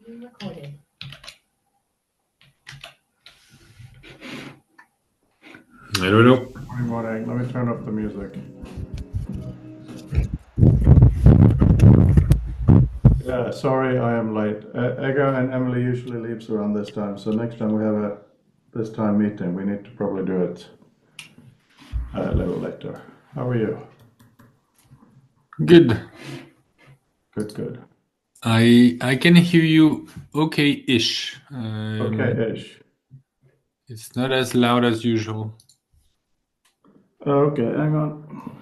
Being recorded. I don't know. Morning, morning. Let me turn off the music. Yeah, sorry I am late. Ega and Emily usually leaves around this time, so next time we have a this time meeting, we need to probably do it a little later. How are you? Good. Good, good. I can hear you okay-ish. Okay-ish. It's not as loud as usual. Okay, hang on.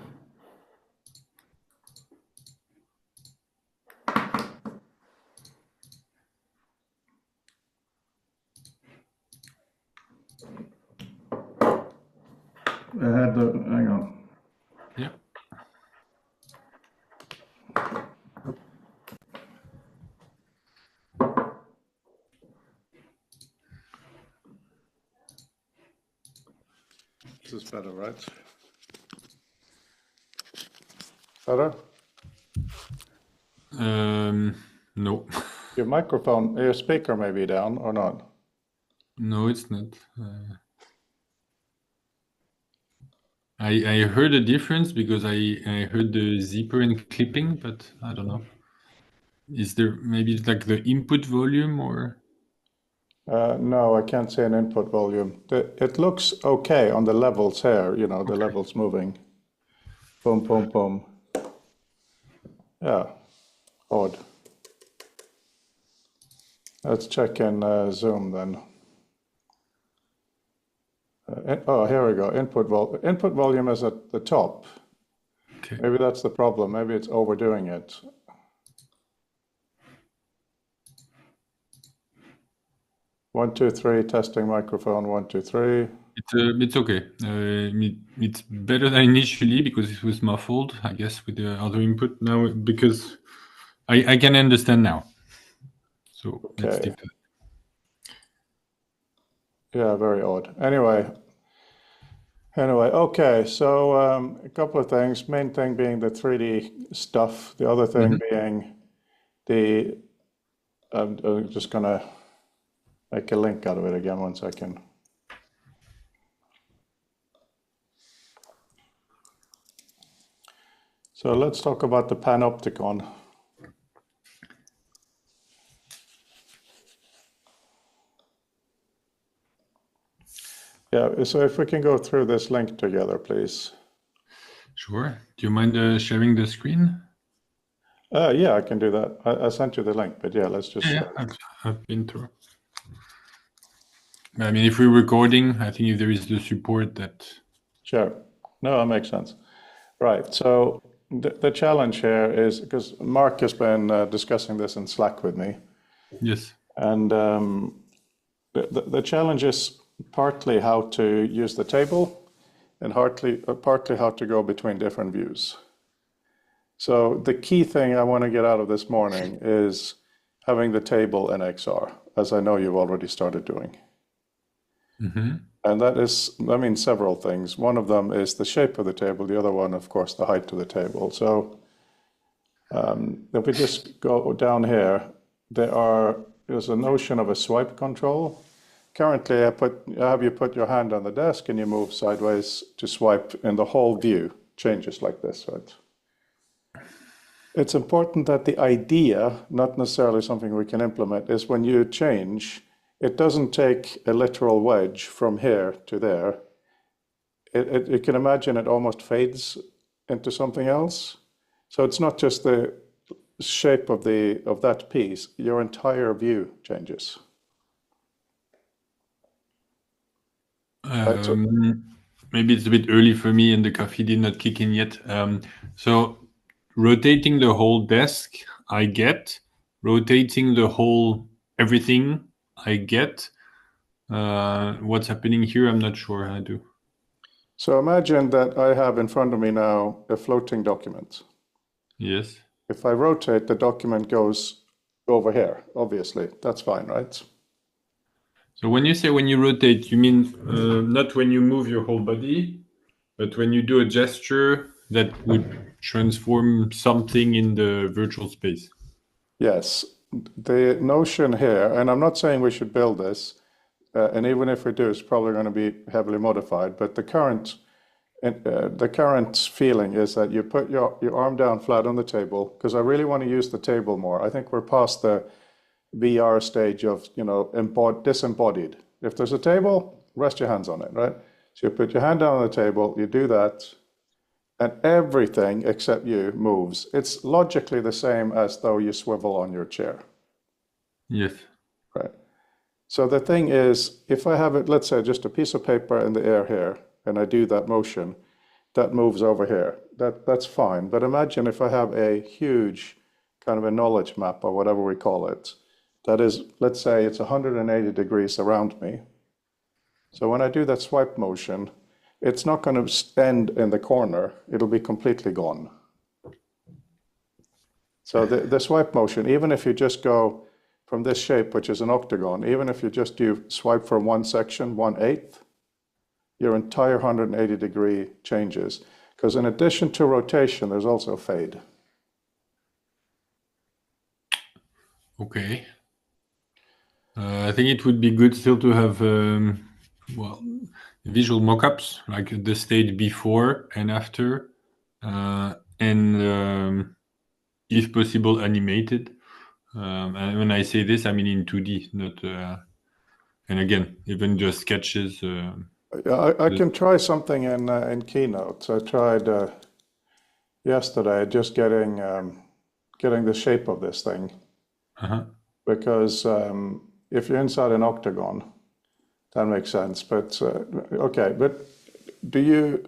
Hang on. Yeah. This is better, right? Better? No. Your microphone, your speaker may be down or not. No, it's not. I heard a difference because I heard the zipper and clipping, but I don't know. Is there maybe like the input volume or? No, I can't see an input volume. It looks okay on the levels here, you know, the levels moving. Boom, boom, boom. Yeah, odd. Let's check in Zoom then. Oh, here we go. Input volume is at the top. Okay. Maybe that's the problem. Maybe it's overdoing it. One, two, three. Testing microphone. 1, 2, 3. It's okay. It's better than initially because it was muffled, I guess, with the other input now because I can understand now. So let's Okay. stick to that. Yeah, very odd. Anyway, okay. So a couple of things. Main thing being the 3D stuff. The other thing being the. I'm just gonna make a link out of it again. 1 second. So let's talk about the panopticon. Yeah, so if we can go through this link together, please. Sure. Do you mind sharing the screen? Yeah, I can do that. I sent you the link, but yeah, let's just Yeah, I've been through. I mean, if we're recording, I think if there is the support that. Sure. No, that makes sense. Right. So the challenge here is because Mark has been discussing this in Slack with me, Yes. and the challenge is partly how to use the table and partly how to go between different views. So the key thing I want to get out of this morning is having the table in XR, as I know you've already started doing. And that means several things. One of them is the shape of the table. The other one, of course, the height of the table. So if we just go down here, there's a notion of a swipe control. Currently, I have you put your hand on the desk and you move sideways to swipe, and the whole view changes like this, right? It's important that the idea, not necessarily something we can implement, is when you change, it doesn't take a literal wedge from here to there. You can imagine it almost fades into something else. So it's not just the shape of that piece, your entire view changes. Maybe it's a bit early for me and the coffee did not kick in yet. So rotating the whole desk, I get. Rotating the whole everything, I get. What's happening here, I'm not sure how to. So imagine that I have in front of me now a floating document. Yes. If I rotate, the document goes over here, obviously. That's fine, right? So when you say when you rotate, you mean not when you move your whole body, but when you do a gesture that would transform something in the virtual space. Yes. the notion here, and I'm not saying we should build this, and even if we do, it's probably going to be heavily modified. But the current feeling is that you put your arm down flat on the table, because I really want to use the table more. I think we're past the VR stage of, disembodied. If there's a table, rest your hands on it, right? So you put your hand down on the table, you do that, and everything except you moves. It's logically the same as though you swivel on your chair, Yes. right? So the thing is, if I have it, let's say just a piece of paper in the air here, and I do that motion, that moves over here. That's fine. But imagine if I have a huge kind of a knowledge map or whatever we call it, that is, let's say it's 180 degrees around me. So when I do that swipe motion, it's not going to end in the corner. It'll be completely gone. So the swipe motion, even if you just go from this shape, which is an octagon, even if you just do swipe from one section, 1/8, your entire 180-degree changes. Because in addition to rotation, there's also fade. Okay. I think it would be good still to have well, visual mockups, like the state before and after, and if possible, animated. And when I say this, I mean in 2D, not. And again, even just sketches. I can try something in Keynote. I tried yesterday just getting the shape of this thing, Uh-huh. because if you're inside an octagon, that makes sense. But okay, but do you?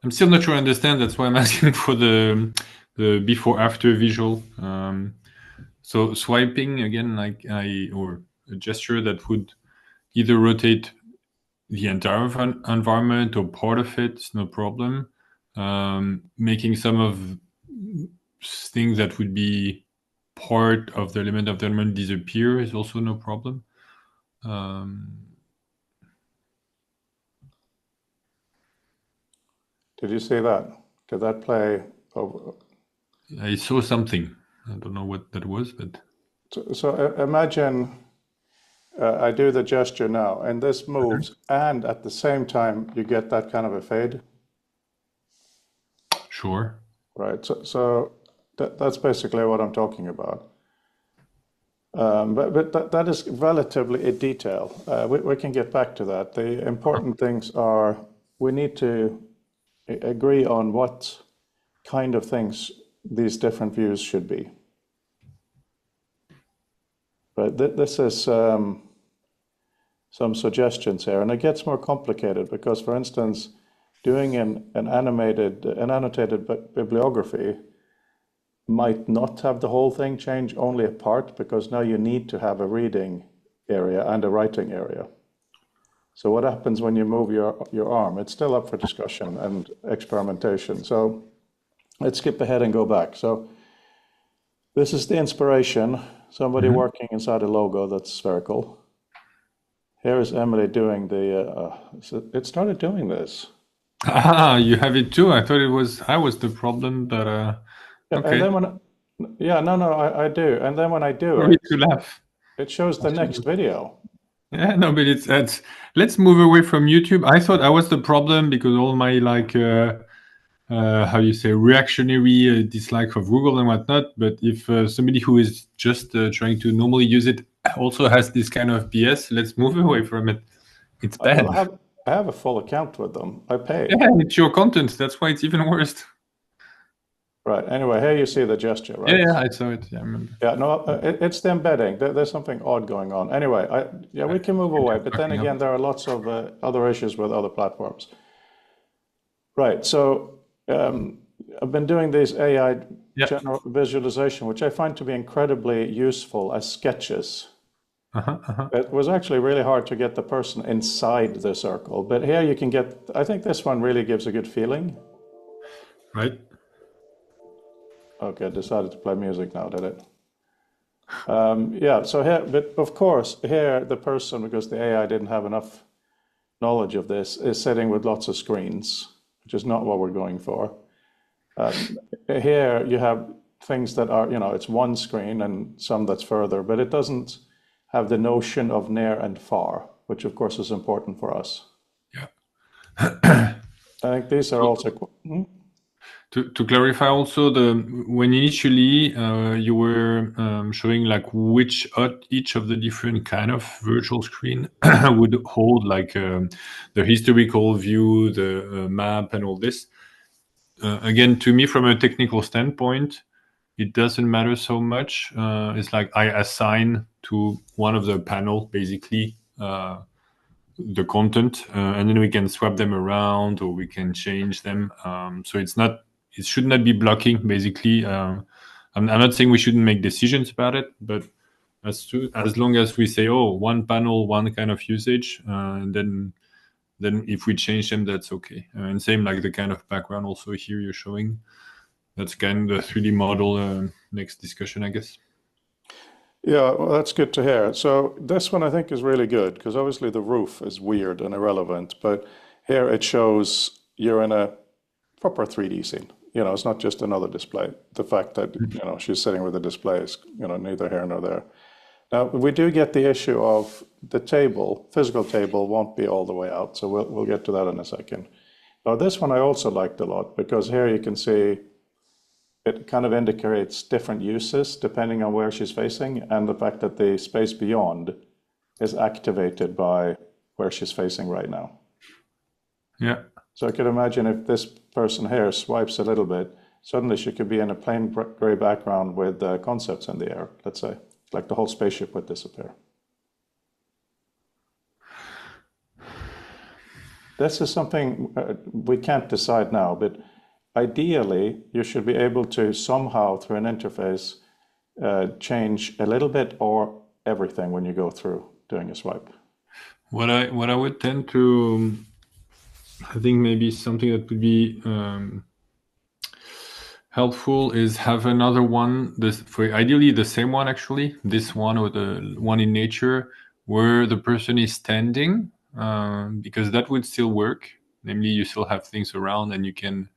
I'm still not sure I understand. That's why I'm asking for the before after visual. So swiping again, or a gesture that would either rotate the entire environment or part of it, no problem. Making some of things that would be part of the element disappear is also no problem. Did you see that? Did that play over? I saw something. I don't know what that was, but So imagine I do the gesture now, and this moves, and at the same time you get that kind of a fade, sure. right? So that's basically what I'm talking about. But that is relatively a detail. We can get back to that. The important things are we need to agree on what kind of things these different views should be. But this is some suggestions here, and it gets more complicated because, for instance, doing an annotated bibliography might not have the whole thing change, only a part, because now you need to have a reading area and a writing area. So what happens when you move your arm? It's still up for discussion and experimentation. So let's skip ahead and go back. So this is the inspiration, somebody working inside a logo that's spherical. Here is Emily doing it started doing this. Ah, you have it too. I thought I was the problem, but Yeah, and okay. then no, I do. And then when I do Sorry it, to laugh. it shows the next video. Yeah, no, but it's let's move away from YouTube. I thought I was the problem because all my how you say reactionary dislike of Google and whatnot. But if somebody who is just trying to normally use it also has this kind of BS, let's move away from it. It's bad. Well, I have a full account with them. I pay. Yeah, it's your content. That's why it's even worse. Right. Anyway, here you see the gesture, Yeah, right? yeah, I saw it. Yeah, I remember. Yeah, no, it's the embedding. There's something odd going on. Anyway, we can move away. But then Fucking up. again, there are lots of other issues with other platforms. Right. So I've been doing these AI Yeah. general visualization, which I find to be incredibly useful as sketches. It was actually really hard to get the person inside the circle, but here you can get, I think this one really gives a good feeling. Right. Okay, I decided to play music now, did it? Yeah, so here, but of course, here the person, because the AI didn't have enough knowledge of this, is sitting with lots of screens, which is not what we're going for. Here you have things that are, it's one screen and some that's further, but it doesn't have the notion of near and far, which of course is important for us. Yeah. I think these are also. To clarify also, when initially you were showing like which each of the different kind of virtual screen would hold, like the historical view, the map, and all this. Again, to me, from a technical standpoint, it doesn't matter so much. It's like I assign to one of the panel basically the content, and then we can swap them around or we can change them. So it should not be blocking basically. I'm not saying we shouldn't make decisions about it, but as long as we say, oh, one panel, one kind of usage, and then if we change them, that's okay. And same like the kind of background also here you're showing. That's kind of the 3D model. Next discussion, I guess. Yeah, well, that's good to hear. So this one I think is really good because obviously the roof is weird and irrelevant, but here it shows you're in a proper 3D scene. It's not just another display. The fact that, she's sitting with a display is, neither here nor there. Now, we do get the issue of the table, physical table won't be all the way out, so we'll get to that in a second. Now, this one I also liked a lot because here you can see it kind of indicates different uses depending on where she's facing, and the fact that the space beyond is activated by where she's facing right now. Yeah. So I could imagine if this person here swipes a little bit, suddenly she could be in a plain gray background with concepts in the air, let's say. Like the whole spaceship would disappear. This is something we can't decide now, but ideally, you should be able to somehow, through an interface, change a little bit or everything when you go through doing a swipe. What I would tend to, I think maybe something that would be helpful is have another one. For ideally the same one actually, this one or the one in nature where the person is standing, because that would still work. Namely, you still have things around and you can.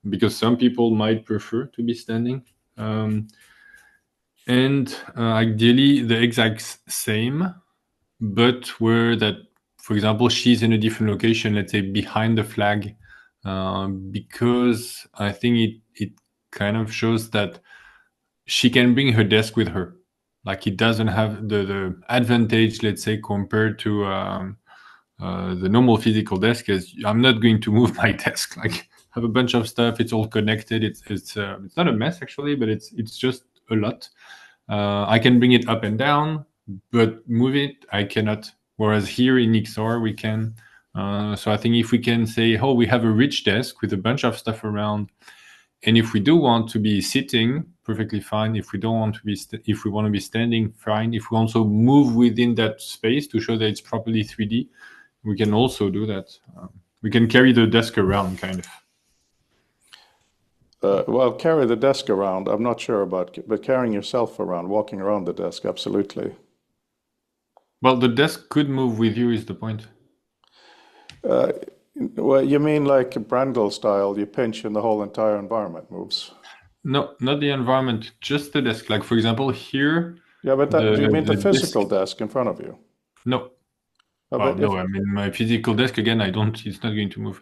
Because some people might prefer to be standing. And ideally the exact same, but where that, for example, she's in a different location, let's say behind the flag, because I think it kind of shows that she can bring her desk with her. Like it doesn't have the advantage, let's say, compared to the normal physical desk is I'm not going to move my desk. Like have a bunch of stuff. It's all connected. It's not a mess actually, but it's just a lot. I can bring it up and down, but move it I cannot. Whereas here in XR we can. So I think if we can say, oh, we have a rich desk with a bunch of stuff around, and if we do want to be sitting, perfectly fine. If we don't want to be, if we want to be standing, fine. If we also move within that space to show that it's properly 3D, we can also do that. We can carry the desk around, kind of. Well, carry the desk around, I'm not sure about, but carrying yourself around, walking around the desk, absolutely. Well, the desk could move with you, is the point. Well, you mean like Brandl style, you pinch and the whole entire environment moves? No, not the environment, just the desk. Like, for example, here, Yeah, but do you mean the desk. physical desk in front of you? No. Well, But if no, I mean, my physical desk, again, it's not going to move.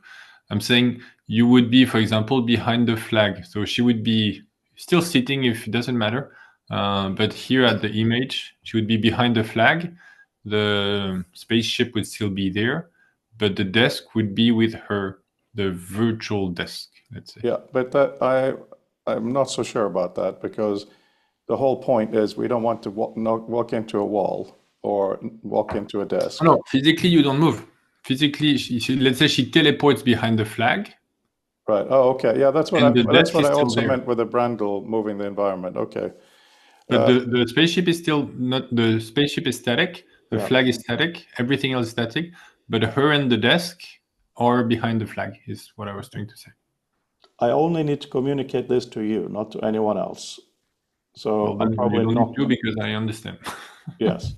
I'm saying you would be, for example, behind the flag. So she would be still sitting if it doesn't matter. But here at the image, she would be behind the flag. The spaceship would still be there, but the desk would be with her, the virtual desk, let's say. Yeah, but I'm not so sure about that because the whole point is we don't want to walk into a wall or walk into a desk. No, physically you don't move. Physically, let's say she teleports behind the flag, Right. Oh, okay. Yeah, and the that's desk what is I still also there. meant with the Brandl moving the environment. Okay. But the spaceship is still not. The spaceship is static. The Yeah. flag is static. Everything else is static. But her and the desk are behind the flag. Is what I was trying to say. I only need to communicate this to you, not to anyone else. So Well, I'm then you probably don't need not. to because I understand. Yes,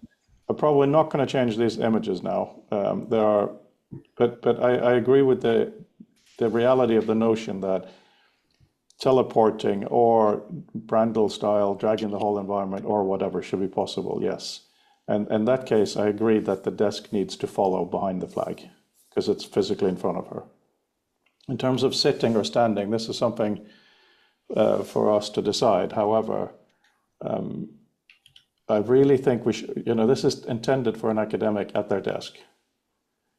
I'm probably not going to change these images now. But I agree with the reality of the notion that teleporting or Brandel style, dragging the whole environment or whatever should be possible, yes. And in that case, I agree that the desk needs to follow behind the flag because it's physically in front of her. In terms of sitting or standing, this is something for us to decide. However, I really think we should, this is intended for an academic at their desk.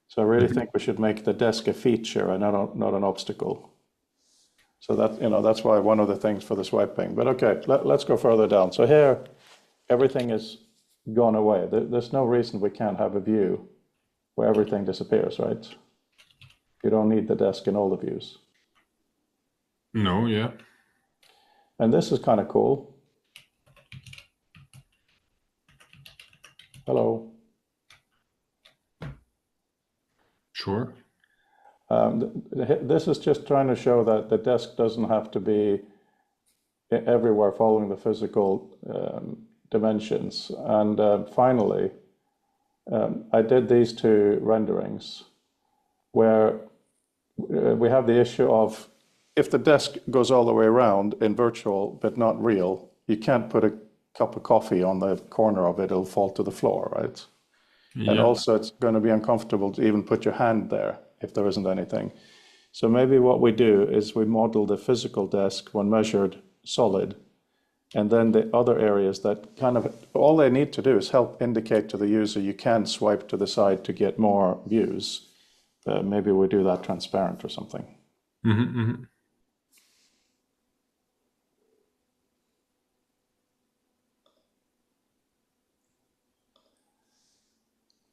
So I really think we should make the desk a feature and not an obstacle. So that's why one of the things for the swiping. But okay, let's go further down. So here, everything is gone away. There's no reason we can't have a view where everything disappears, right? You don't need the desk in all the views. No, yeah. And this is kind of cool. Hello. Sure. This is just trying to show that the desk doesn't have to be everywhere following the physical dimensions. And finally, I did these two renderings where we have the issue of if the desk goes all the way around in virtual but not real, you can't put a cup of coffee on the corner of it, it'll fall to the floor, right? Yeah. And also it's going to be uncomfortable to even put your hand there if there isn't anything. So maybe what we do is we model the physical desk when measured solid, and then the other areas that kind of, all they need to do is help indicate to the user you can swipe to the side to get more views. Maybe we do that transparent or something. Mm-hmm, mm-hmm.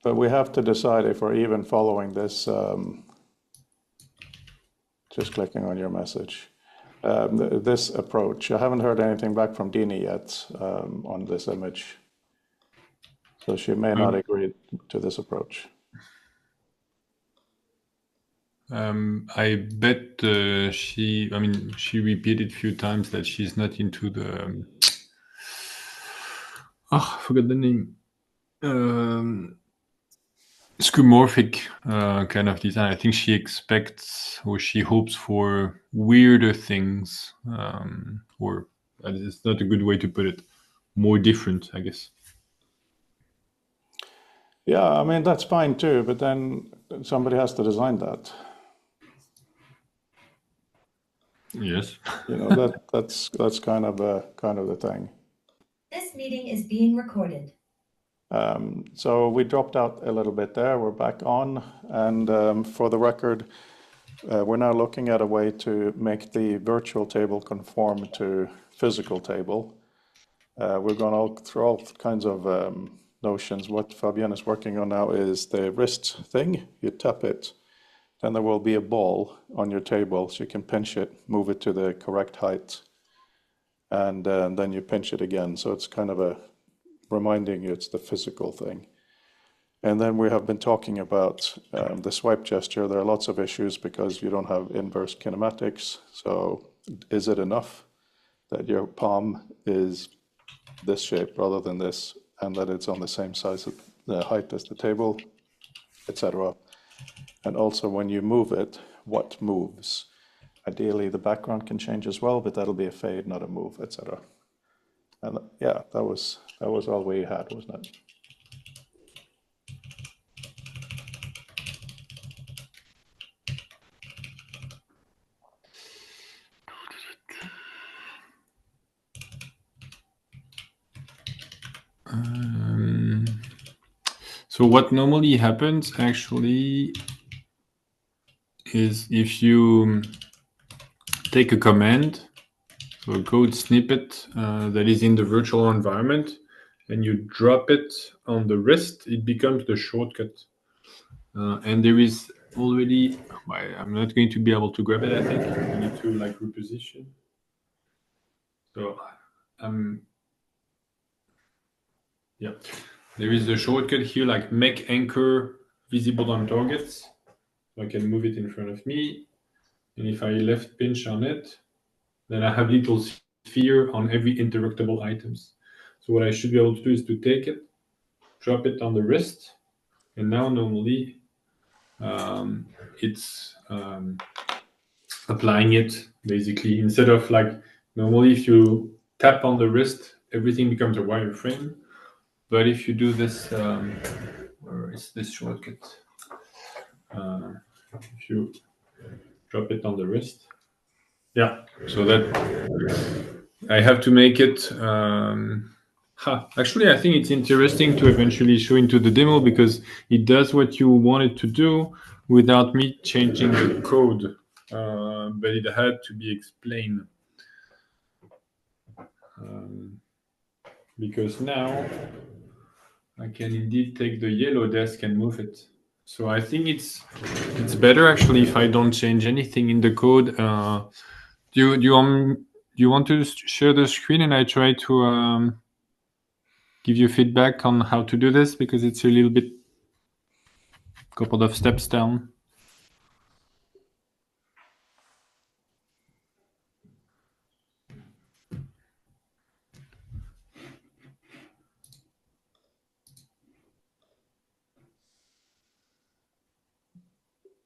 But we have to decide if we're even following this, just clicking on your message, this approach. I haven't heard anything back from Dini yet on this image. So she may not agree to this approach. I bet she repeated a few times that she's not into the, I forgot the name. Skeuomorphic kind of design. I think she expects or she hopes for weirder things, or it's not a good way to put it. More different, I guess. Yeah, I mean that's fine too, but then somebody has to design that. Yes. That's kind of the thing. This meeting is being recorded. So we dropped out a little bit there. We're back on, and for the record, we're now looking at a way to make the virtual table conform to physical table. We've gone through all kinds of notions. What Fabien is working on now is the wrist thing. You tap it, then there will be a ball on your table, so you can pinch it, move it to the correct height, and then you pinch it again. So it's kind of reminding you it's the physical thing. And then we have been talking about the swipe gesture. There are lots of issues because you don't have inverse kinematics. So is it enough that your palm is this shape rather than this, and that it's on the same size of the height as the table, etc. And also when you move it, what moves? Ideally the background can change as well, but that'll be a fade, not a move, etc. And yeah, that was all we had, wasn't it? So what normally happens actually is if you take a command, so a code snippet that is in the virtual environment, and you drop it on the wrist, it becomes the shortcut. And there is already, I'm not going to be able to grab it, I think. I need to reposition. So, yeah. There is a shortcut here, make anchor visible on targets. So I can move it in front of me. And if I left pinch on it, then I have little sphere on every interactable items. So what I should be able to do is to take it, drop it on the wrist, and now normally it's applying it basically. Instead of like normally, if you tap on the wrist, everything becomes a wireframe. But if you do this, where is this shortcut? If you drop it on the wrist, yeah. So that I have to make it. Actually, I think it's interesting to eventually show into the demo because it does what you want it to do without me changing the code. But it had to be explained. Because now I can indeed take the yellow desk and move it. So I think it's better actually if I don't change anything in the code. Do you want to share the screen and I try to give you feedback on how to do this because it's a little bit couple of steps down.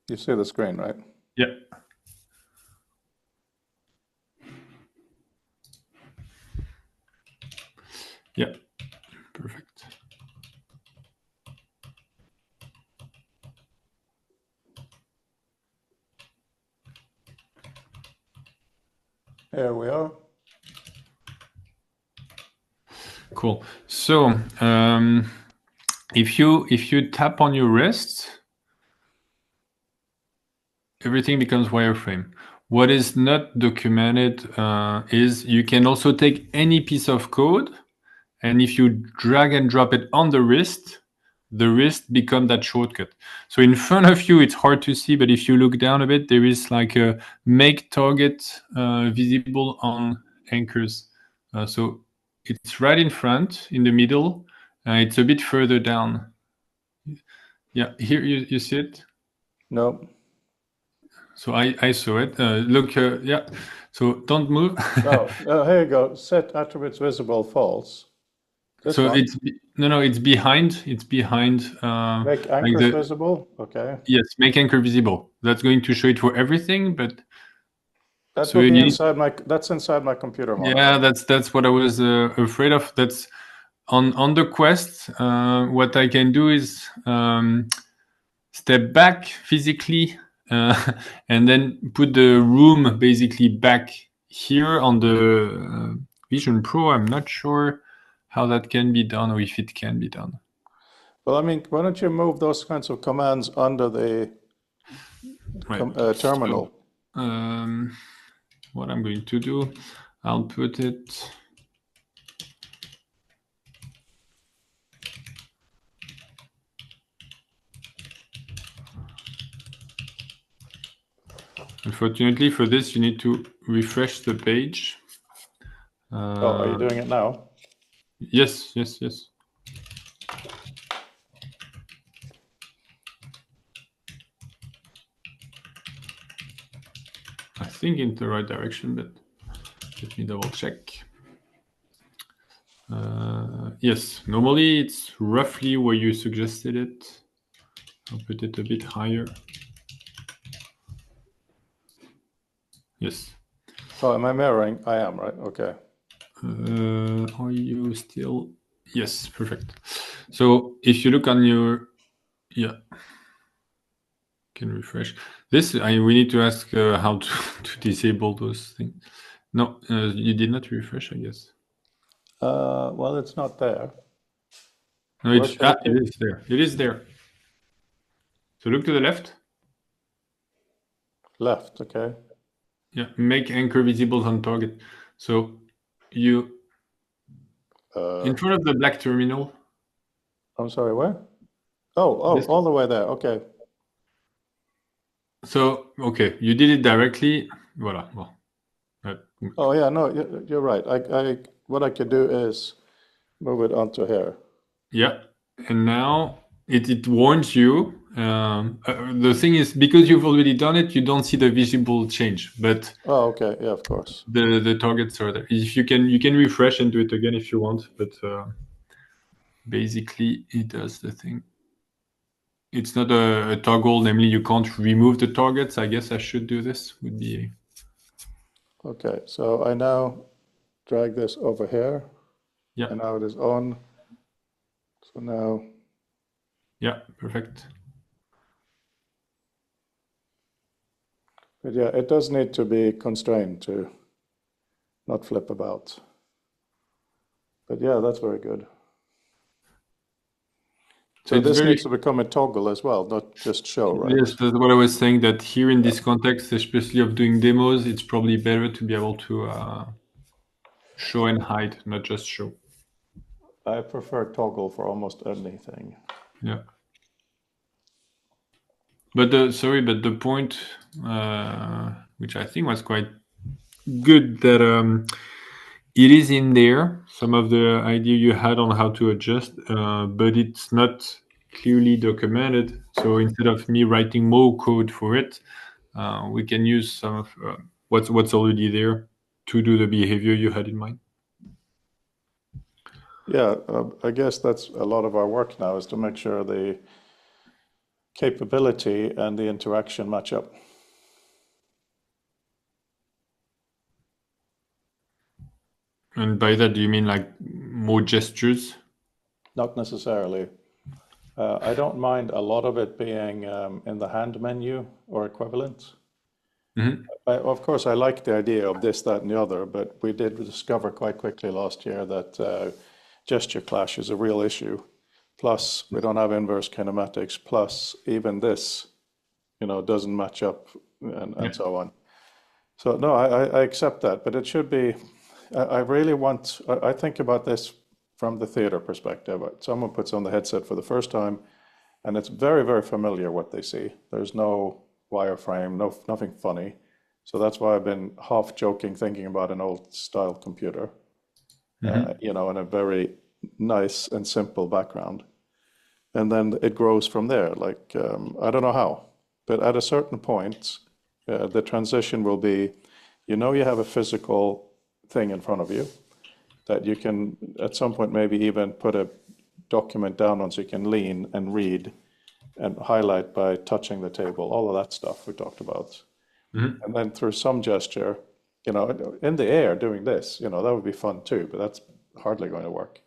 You see the screen, right? Yeah. Yeah, perfect. Here we are. Cool. So if you tap on your wrist, everything becomes wireframe. What is not documented is you can also take any piece of code, and if you drag and drop it on the wrist becomes that shortcut. So in front of you, it's hard to see, but if you look down a bit, there is like a make target visible on anchors. So it's right in front, in the middle. It's a bit further down. Yeah, here you see it? No. So I saw it. Look, yeah. So don't move. No, here you go. Set attributes visible false. This So one. it's behind. It's behind. Make anchors visible. Okay. Yes, make anchor visible. That's going to show it for everything, but That so will you be need. inside my. That's inside my computer monitor. Yeah, that's what I was afraid of. That's on the Quest. What I can do is step back physically and then put the room basically back here on the Vision Pro. I'm not sure how that can be done or if it can be done. Well, I mean, why don't you move those kinds of commands under the terminal? So, what I'm going to do, I'll put it. Unfortunately, for this, you need to refresh the page. Are you doing it now? Yes. I think in the right direction, but let me double check. Yes, normally it's roughly where you suggested it. I'll put it a bit higher. Yes. Oh, am I mirroring? I am, right? Okay. Are you still? Yes, perfect. So if you look on your, can refresh. This, we need to ask how to disable those things. No, you did not refresh, I guess. Well, it's not there. No, it is there. It is there. So look to the left. Left, okay. Yeah, make anchor visible on target. So you in front of the black terminal. I'm sorry, where? Oh, all the way there. Okay. So okay, you did it directly. Voila. Well. Oh yeah, no, you're right. What I could do is move it onto here. Yeah, and now it warns you. The thing is, because you've already done it, you don't see the visible change. But okay, yeah, of course. The targets are there. If you can refresh and do it again if you want. But basically, it does the thing. It's not a toggle. Namely, you can't remove the targets. I guess I should do this. Would be. Okay, so I now drag this over here, Yeah, and now it is on. So now, yeah, perfect. but yeah, it does need to be constrained to not flip about. But yeah, that's very good. So So it's this very, needs to become a toggle as well, not just show, right? yes, that's what I was saying, that here in this context, especially of doing demos, it's probably better to be able to show and hide, not just show. I prefer toggle for almost anything. Yeah. But the point, which I think was quite good, that it is in there, some of the idea you had on how to adjust, but it's not clearly documented. So instead of me writing more code for it, we can use some of what's already there to do the behavior you had in mind. Yeah, I guess that's a lot of our work now, is to make sure the capability and the interaction match up. And by that, do you mean like more gestures? Not necessarily. I don't mind a lot of it being in the hand menu or equivalent. Mhm. Of course, I like the idea of this, that, and the other, but we did discover quite quickly last year that gesture clash is a real issue. Plus, we don't have inverse kinematics. Plus, even this, doesn't match up, and Yeah. so on. So no, I accept that, but it should be. I really want. I think about this from the theater perspective. Someone puts on the headset for the first time, and it's very, very familiar what they see. There's no wireframe, nothing funny. So that's why I've been half joking, thinking about an old style computer, Mhm. in a very nice and simple background. And then it grows from there. Like, I don't know how, but at a certain point, the transition will be, you have a physical thing in front of you that you can, at some point, maybe even put a document down on so you can lean and read and highlight by touching the table, all of that stuff we talked about. Mhm. And then through some gesture, in the air doing this, that would be fun too, but that's hardly going to work.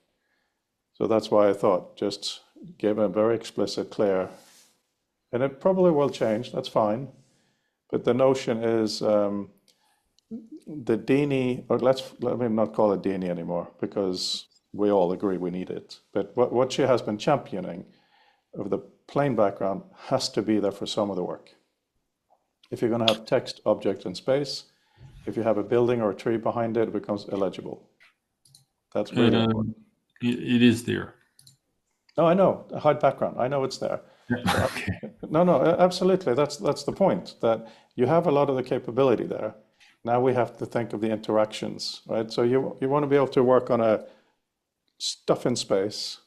So that's why I thought just give a very explicit, clear, and it probably will change, that's fine. But the notion is the Dini, or let me not call it Dini anymore, because we all agree we need it. But what she has been championing of the plain background has to be there for some of the work. If you're going to have text, object, and space, if you have a building or a tree behind it, it becomes illegible. That's really important. It is there. No, I know, hide background. I know it's there. So Okay. no, absolutely. That's the point, that you have a lot of the capability there. Now we have to think of the interactions, right? So you want to be able to work on a stuff in space,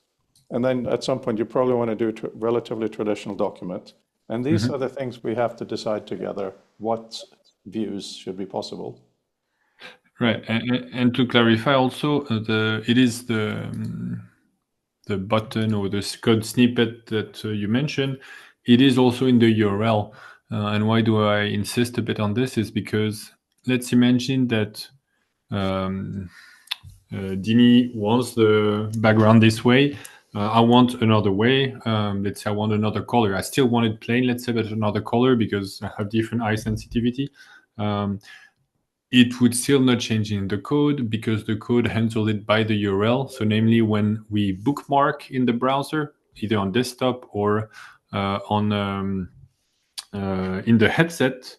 and then at some point you probably want to do a relatively traditional document. And these Mhm. are the things we have to decide together, what views should be possible. Right. And to clarify also, it is the button or the code snippet that you mentioned. It is also in the URL. And why do I insist a bit on this? Is because let's imagine that Dini wants the background this way. I want another way. Let's say I want another color. I still want it plain, let's say, but another color because I have different eye sensitivity. It would still not change in the code because the code handles it by the URL. So namely, when we bookmark in the browser, either on desktop or on in the headset,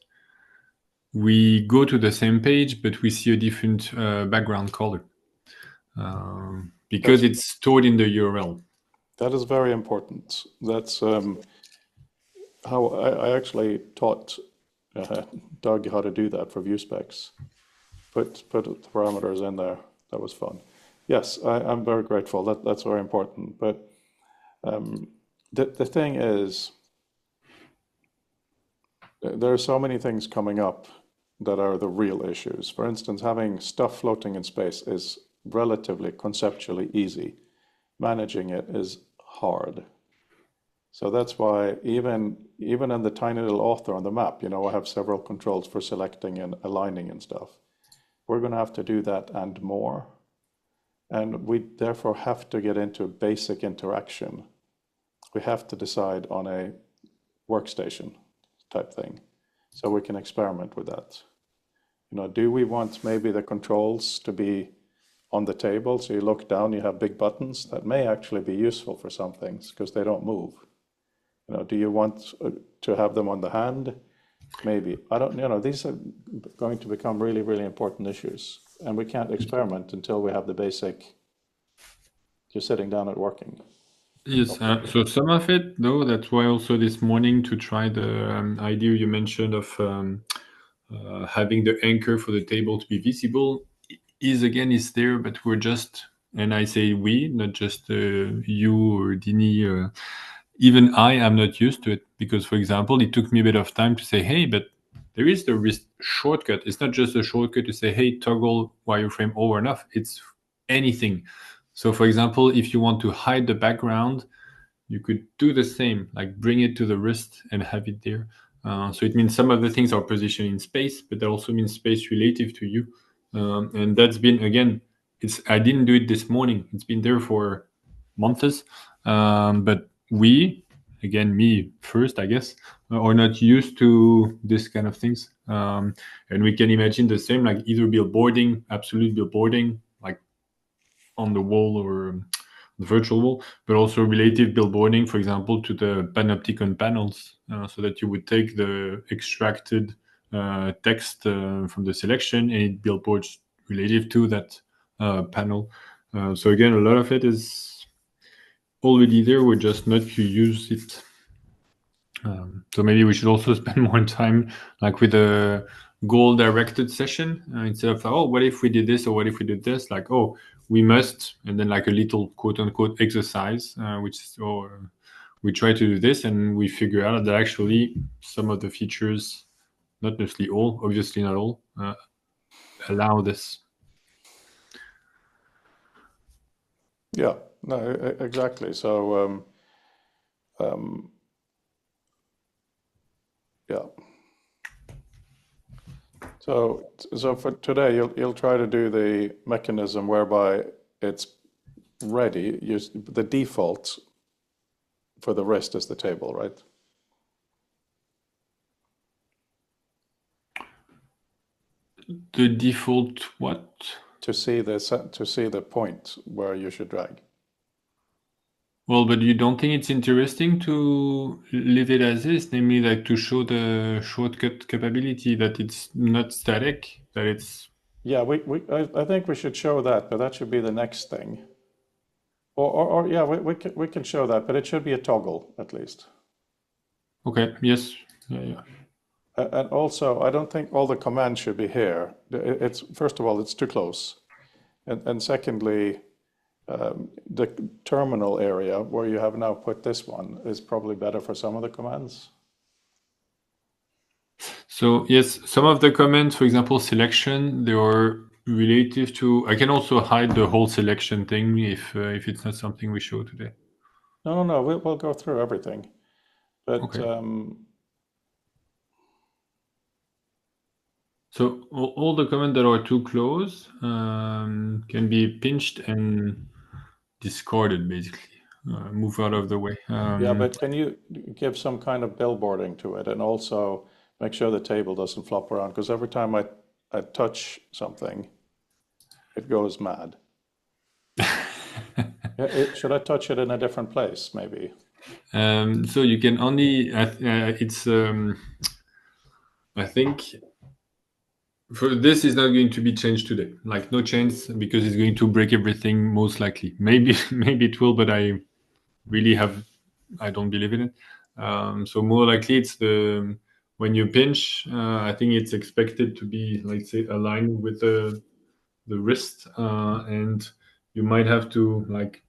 we go to the same page, but we see a different background color because it's stored in the URL. That is very important. That's how I actually taught Doug how to do that for view specs. Put the parameters in there. That was fun. Yes, I'm very grateful. That's very important. But the thing is, there are so many things coming up that are the real issues. For instance, having stuff floating in space is relatively conceptually easy. Managing it is hard. So that's why even in the tiny little author on the map, I have several controls for selecting and aligning and stuff. we're going to have to do that and more. And we therefore have to get into basic interaction. We have to decide on a workstation type thing so we can experiment with that. Do we want maybe the controls to be on the table? So you look down, you have big buttons that may actually be useful for some things because they don't move. Do you want to have them on the hand? Maybe. I don't, these are going to become really, really important issues. And we can't experiment until we have the basic, you're sitting down and working. Yes, so some of it, though, that's why also this morning to try the idea you mentioned of having the anchor for the table to be visible is there, but we're just, and I say we, not just you or Dini, even I am not used to it because, for example, it took me a bit of time to say, hey, but there is the wrist shortcut. It's not just a shortcut to say, hey, toggle wireframe over and off. It's anything. So, for example, if you want to hide the background, you could do the same, like bring it to the wrist and have it there. So it means some of the things are positioned in space, but that also means space relative to you. And that's been, again, I didn't do it this morning. It's been there for months. But we, again, me first, I guess, are not used to this kind of things. And we can imagine the same, like either billboarding, absolute billboarding, like on the wall or the virtual wall, but also relative billboarding, for example, to the panopticon panels, so that you would take the extracted text from the selection and it billboards relative to that panel. So again, a lot of it is already there. We're just not to use it. So maybe we should also spend more time like with a goal-directed session instead of, oh, what if we did this or what if we did this? Like, oh, we must, and then like a little quote-unquote exercise, which is, or we try to do this and we figure out that actually some of the features, not necessarily all, obviously not all, allow this. Yeah, no, exactly. So, yeah. So for today, you'll try to do the mechanism whereby it's ready. The default for the wrist is the table, right? The default what? To see the point where you should drag. Well, but you don't think it's interesting to leave it as is, namely like to show the shortcut capability that it's not static, that it's... Yeah, I think we should show that, but that should be the next thing. Or yeah, we can show that, but it should be a toggle at least. Okay, yes, yeah. And also, I don't think all the commands should be here. It's first of all, it's too close, and secondly, the terminal area where you have now put this one is probably better for some of the commands. So yes, some of the comments, for example, selection, they are relative to... I can also hide the whole selection thing if it's not something we show today. No, we'll go through everything, but okay. So all the comments that are too close can be pinched and discarded, basically. Move out of the way. Yeah, but can you give some kind of billboarding to it and also make sure the table doesn't flop around? Because every time I touch something, it goes mad. Should I touch it in a different place, maybe? So you can only... I think... For this is not going to be changed today. Like no change because it's going to break everything most likely. Maybe it will, but I don't believe in it. So more likely it's when you pinch, I think it's expected to be, like say, aligned with the wrist, and you might have to like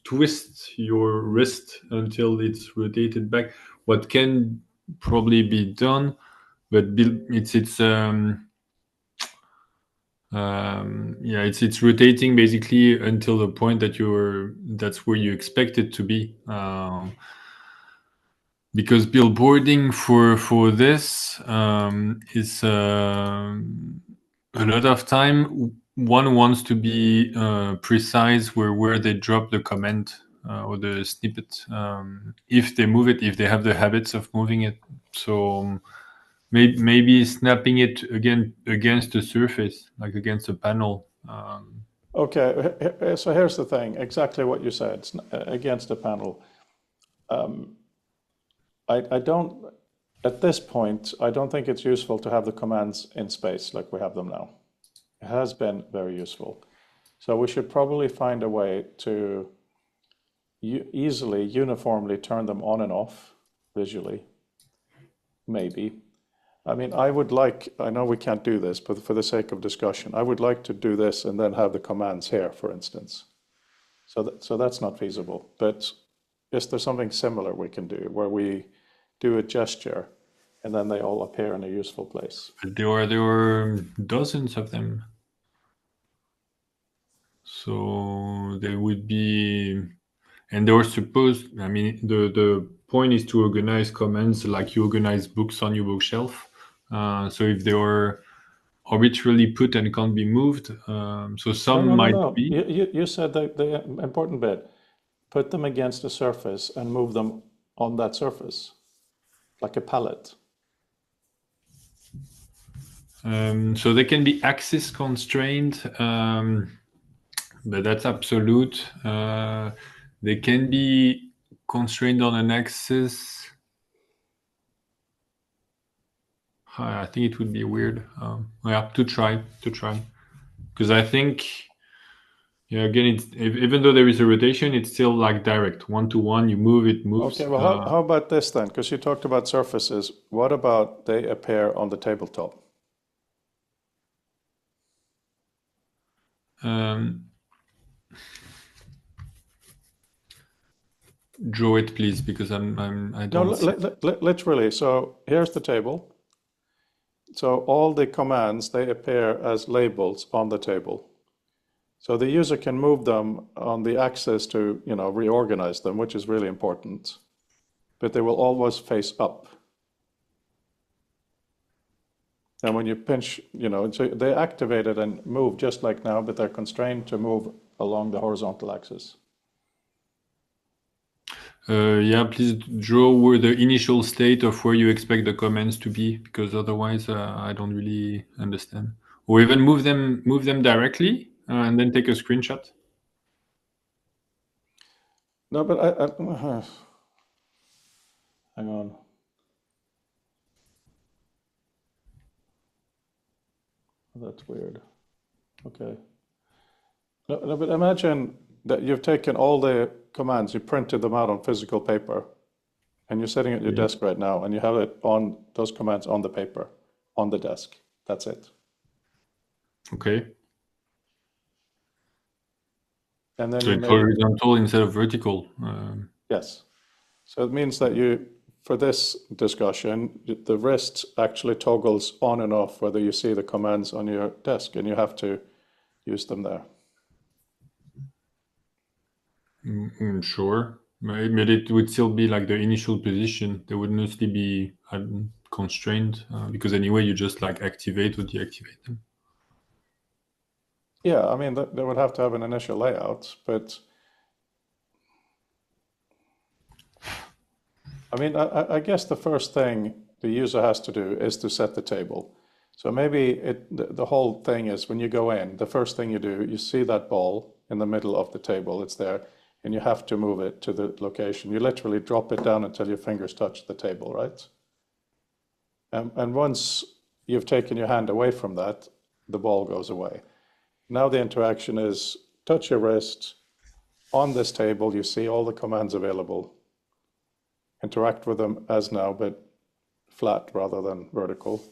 twist your wrist until it's rotated back. What can probably be done, but it's rotating basically until the point that that's where you expect it to be. Because billboarding for this is a lot of time one wants to be precise where they drop the comment or the snippet, if they move it, if they have the habits of moving it. So maybe snapping it again against the surface, like against a panel. Okay, so here's the thing, exactly what you said, against the panel. I don't, at this point, I don't think it's useful to have the commands in space like we have them now. It has been very useful. So we should probably find a way to easily, uniformly turn them on and off visually, maybe. I mean, I would like, I know we can't do this, but for the sake of discussion, I would like to do this and then have the commands here, for instance. So that's not feasible. But is there something similar we can do where we do a gesture and then they all appear in a useful place? But there were dozens of them. So there would be, and they were supposed, I mean, the point is to organize commands like you organize books on your bookshelf. So if they were arbitrarily put and can't be moved, so some might No. be. You said that the important bit, put them against a surface and move them on that surface, like a palette. So they can be axis constrained, but that's absolute. They can be constrained on an axis. I think it would be weird. Yeah, to try, because I think, yeah, again, even though there is a rotation, it's still like direct, 1-to-1. You move, it moves. Okay, well, how about this then? Because you talked about surfaces. What about they appear on the tabletop? Draw it, please, because I No, don't see. literally. So here's the table. So all the commands, they appear as labels on the table. So the user can move them on the axis to, reorganize them, which is really important. But they will always face up. And when you pinch, so they activate it and move just like now, but they're constrained to move along the horizontal axis. Yeah, please draw where the initial state of where you expect the commands to be, because otherwise I don't really understand. Or even move them directly and then take a screenshot. No, but hang on. That's weird. Okay. No, but imagine that you've taken all the commands, you printed them out on physical paper, and you're sitting at your Yeah. desk right now, and you have it on those commands on the paper, on the desk. That's it. Okay. And then So you it's make, horizontal instead of vertical. yes. So it means that for this discussion, the wrist actually toggles on and off whether you see the commands on your desk, and you have to use them there. Sure. But it would still be like the initial position. They would mostly be constrained because anyway you just like activate or deactivate them. Yeah, I mean, they would have to have an initial layout, but I mean, I guess the first thing the user has to do is to set the table. So maybe the whole thing is when you go in, the first thing you do, you see that ball in the middle of the table, it's there, and you have to move it to the location. You literally drop it down until your fingers touch the table, right? And once you've taken your hand away from that, the ball goes away. Now the interaction is touch your wrist. On this table, you see all the commands available. Interact with them as now, but flat rather than vertical.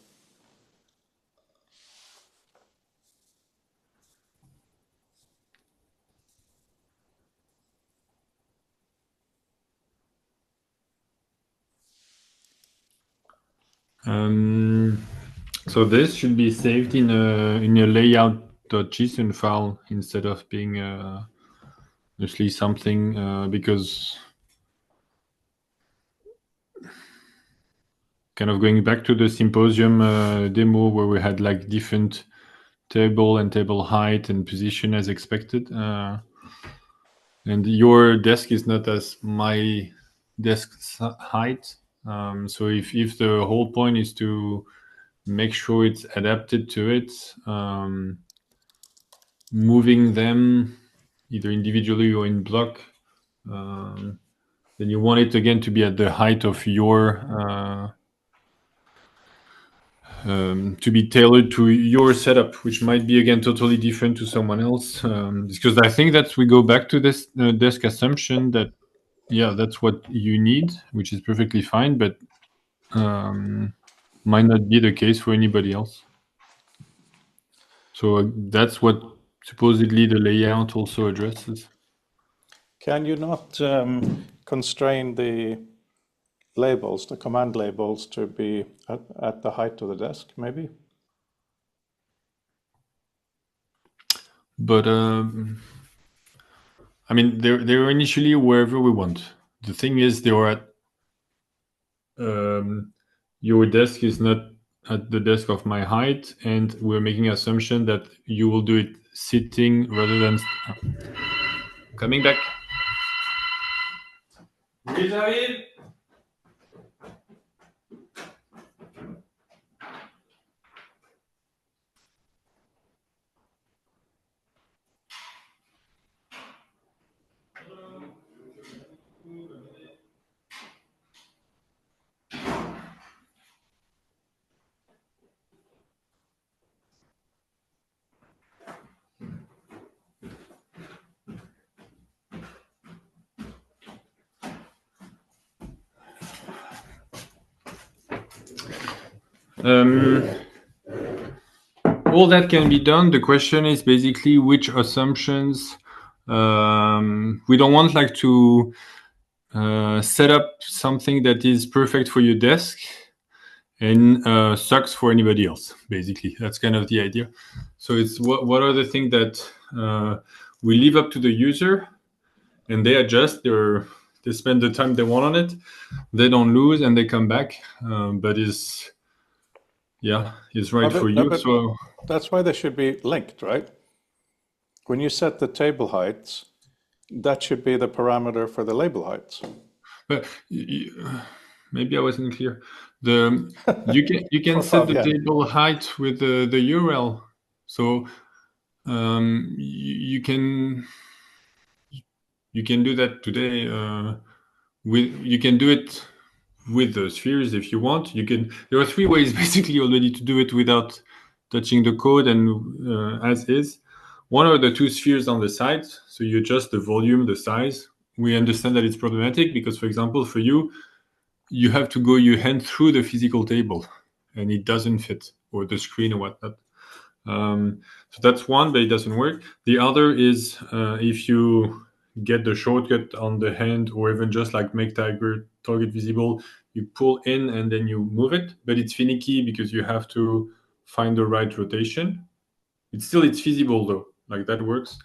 So this should be saved in a layout.json file instead of being mostly something because kind of going back to the symposium demo where we had like different table and table height and position as expected. And your desk is not as my desk height. So if the whole point is to make sure it's adapted to it, moving them either individually or in block, then you want it again to be at the height of your to be tailored to your setup, which might be again totally different to someone else. Because I think that we go back to this desk assumption that that's what you need, which is perfectly fine, but might not be the case for anybody else. So that's what supposedly the layout also addresses. Can you not constrain the labels, the command labels, to be at the height of the desk, maybe? But I mean, they're initially wherever we want. The thing is, they are at your desk is not at the desk of my height, and we're making assumption that you will do it sitting rather than coming back. All that can be done. The question is basically which assumptions. We don't want like to set up something that is perfect for your desk and sucks for anybody else. Basically, that's kind of the idea. So it's what are the things that we leave up to the user, and they adjust. They spend the time they want on it. They don't lose, and they come back. But it's right for you. So that's why they should be linked, right? When you set the table heights, that should be the parameter for the label heights. But maybe I wasn't clear. You can set the table height with the URL. So you can do that today. You can do it with the spheres if you want. There are 3 ways basically already to do it without touching the code and as is. One are the 2 spheres on the side. So you adjust the volume, the size. We understand that it's problematic because, for example, for you have to go your hand through the physical table and it doesn't fit, or the screen or whatnot. So that's one, but it doesn't work. The other is if you get the shortcut on the hand, or even just like make target visible, you pull in and then you move it, but it's finicky because you have to find the right rotation. It's feasible though, like that works.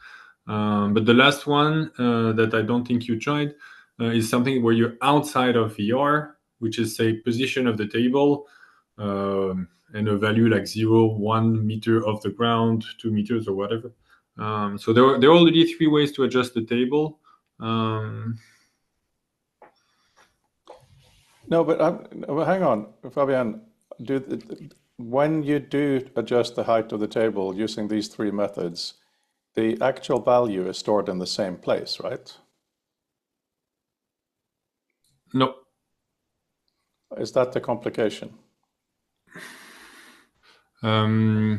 But the last one that I don't think you tried is something where you're outside of VR, which is say position of the table and a value like 0, 1 meter off the ground, 2 meters or whatever. So there are already 3 ways to adjust the table. No, but hang on, Fabien. When you do adjust the height of the table using these 3 methods, the actual value is stored in the same place, right? No. Is that the complication? So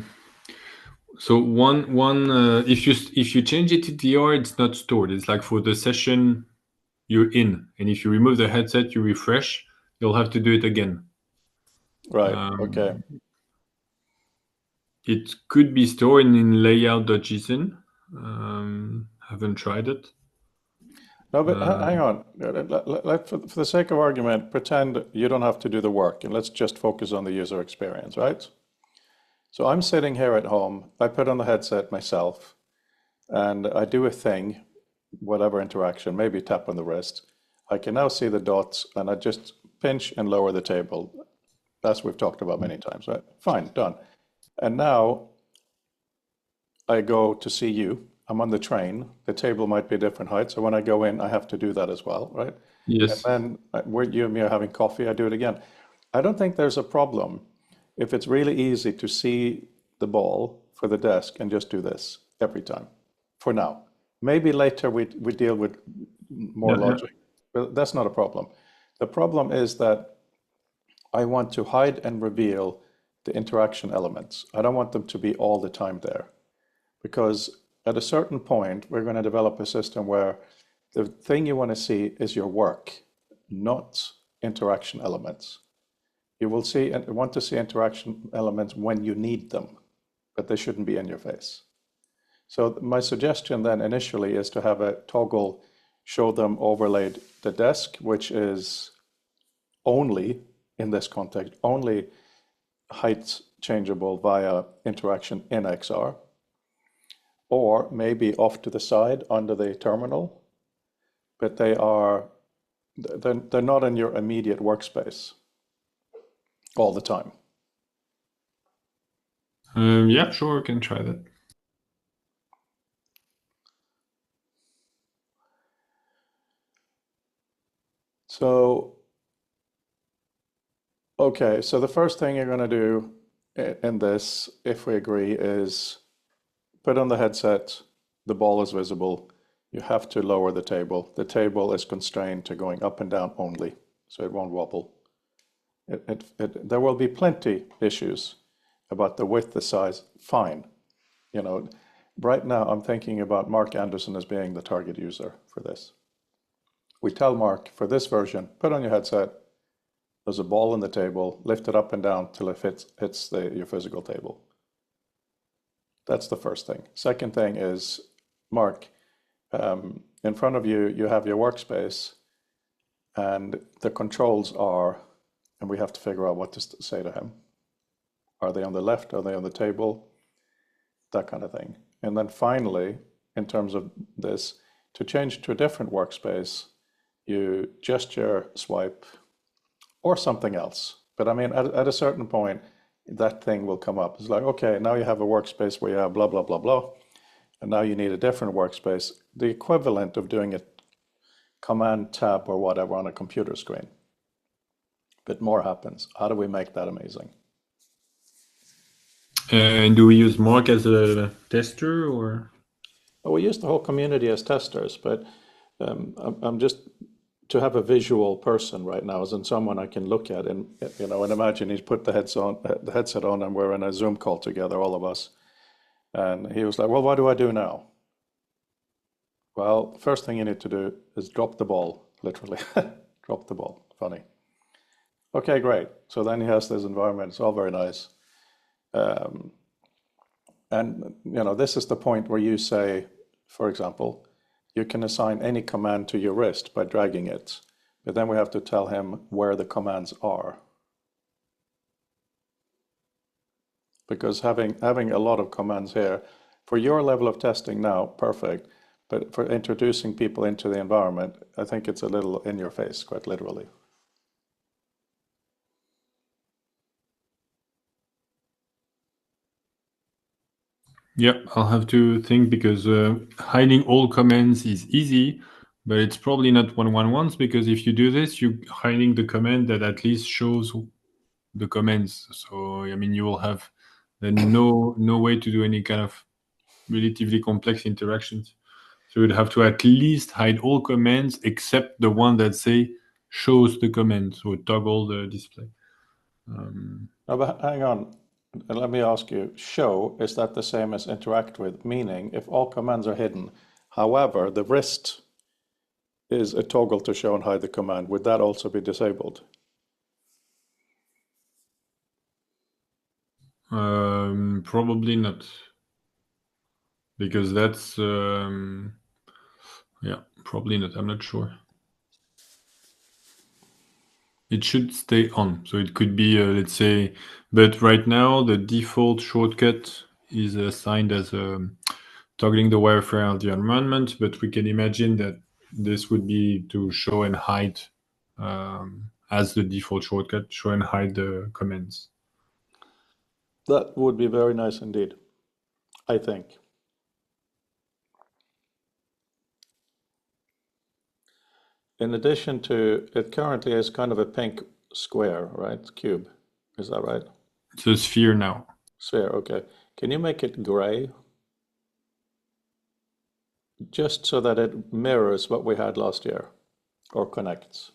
if you change it to DR, it's not stored. It's like for the session you're in, and if you remove the headset, you refresh, you'll have to do it again. Right. Okay. It could be stored in layout.json. Haven't tried it. No, but hang on. For the sake of argument, pretend you don't have to do the work, and let's just focus on the user experience, right? So I'm sitting here at home. I put on the headset myself, and I do a thing, whatever interaction, maybe tap on the wrist. I can now see the dots, and I just pinch and lower the table. That's what we've talked about many times, right? Fine, done. And now I go to see you, I'm on the train, the table might be a different height. So when I go in, I have to do that as well, right? And Yes. then you and me are having coffee, I do it again. I don't think there's a problem if it's really easy to see the ball for the desk and just do this every time for now. Maybe later we deal with more Yeah, yeah. logic, but that's not a problem. The problem is that I want to hide and reveal the interaction elements. I don't want them to be all the time there because at a certain point, we're going to develop a system where the thing you want to see is your work, not interaction elements. You will see and want to see interaction elements when you need them, but they shouldn't be in your face. So my suggestion then initially is to have a toggle show them overlaid the desk, which is only, in this context, only height changeable via interaction in XR, or maybe off to the side under the terminal, but they're not in your immediate workspace all the time. Yeah, sure, we can try that. So, okay, so the first thing you're going to do in this, if we agree, is put on the headset, the ball is visible, you have to lower the table. The table is constrained to going up and down only, so it won't wobble. There will be plenty issues about the width, the size, fine. You know, right now I'm thinking about Mark Anderson as being the target user for this. We tell Mark, for this version, put on your headset, there's a ball on the table, lift it up and down till it hits your physical table. That's the first thing. Second thing is, Mark, in front of you, you have your workspace, and the controls are, and we have to figure out what to say to him. Are they on the left? Are they on the table? That kind of thing. And then finally, in terms of this, to change to a different workspace, you gesture swipe or something else. But I mean, at a certain point, that thing will come up. It's like, okay, now you have a workspace where you have blah, blah, blah, blah. And now you need a different workspace, the equivalent of doing a command tab or whatever on a computer screen. But more happens. How do we make that amazing? And do we use Mark as a tester or? Well, we use the whole community as testers, but I'm just to have a visual person right now, as in someone I can look at, and and imagine he's put the headset on, and we're in a Zoom call together, all of us. And he was like, "Well, what do I do now?" Well, first thing you need to do is drop the ball, literally, drop the ball. Funny. Okay, great. So then he has this environment. It's all very nice. And this is the point where you say, for example, you can assign any command to your wrist by dragging it, but then we have to tell him where the commands are. Because having a lot of commands here, for your level of testing now, perfect, but for introducing people into the environment, I think it's a little in your face, quite literally. Yeah, I'll have to think because hiding all commands is easy, but it's probably not what one wants because if you do this, you're hiding the command that at least shows the commands. So I mean, you will have then no way to do any kind of relatively complex interactions. So you'd have to at least hide all commands except the one that say shows the command, so toggle the display. No, but hang on. Let me ask you, show, is that the same as interact with? Meaning, if all commands are hidden, however, the wrist is a toggle to show and hide the command, would that also be disabled? Probably not. Because that's, yeah, probably not. I'm not sure. It should stay on. So it could be, let's say, but right now the default shortcut is assigned as toggling the wireframe of the environment, but we can imagine that this would be to show and hide as the default shortcut, show and hide the commands. That would be very nice indeed, I think. in addition to, it currently is kind of a pink square, right? Cube. Is that right? It's a sphere now. Sphere, okay. Can you make it gray? Just so that it mirrors what we had last year, or connects.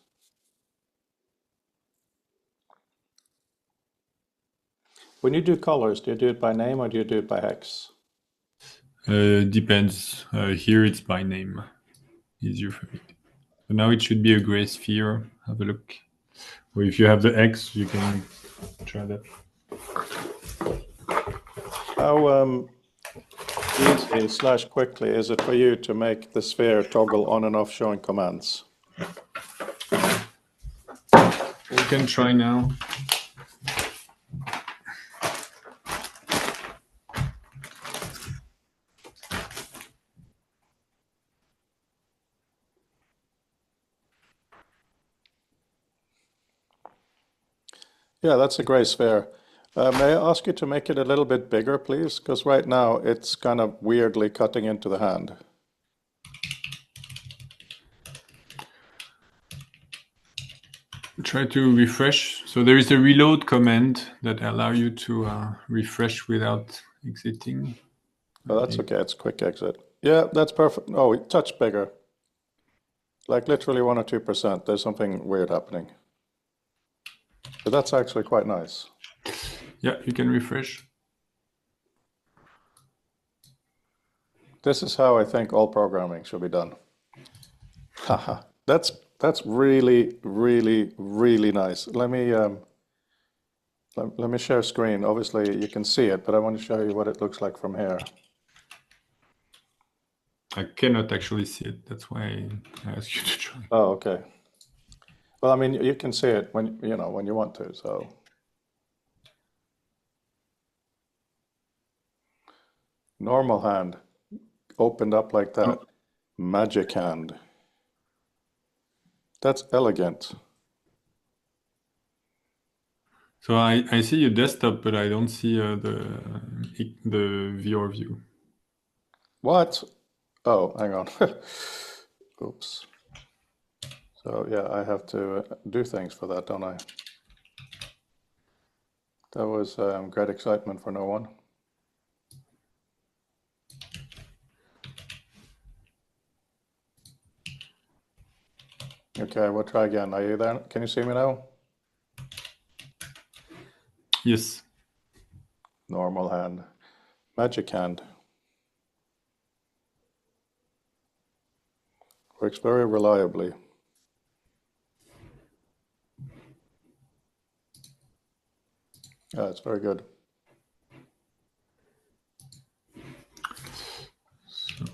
When you do colors, do you do it by name or do you do it by hex? Depends. Here it's by name. Easier for me. So now it should be a gray sphere. Have a look. Or if you have the X, you can try that. How easy slash quickly is it for you to make the sphere toggle on and off showing commands? We can try now. Yeah, that's a gray sphere. May I ask you to make it a little bit bigger, please? Because right now it's kind of weirdly cutting into the hand. Try to refresh. So there is a reload command that allow you to refresh without exiting. Oh, that's okay. It's quick exit. Yeah, that's perfect. Oh, touch bigger. Like literally 1 or 2%. There's something weird happening. But that's actually quite nice. Yeah, you can refresh. This is how I think all programming should be done. Haha, that's really, really, really nice. Let me share screen. Obviously, you can see it, but I want to show you what it looks like from here. I cannot actually see it. That's why I asked you to try. Oh, okay. Well, I mean, you can see it when when you want to. So normal hand opened up like that. Oh. Magic hand. That's elegant. So I see your desktop, but I don't see the viewer view. What? Oh, hang on. Oops. So yeah, I have to do things for that, don't I? That was great excitement for no one. Okay, we'll try again. Are you there? Can you see me now? Yes. Normal hand. Magic hand. Works very reliably. Yeah, it's very good. So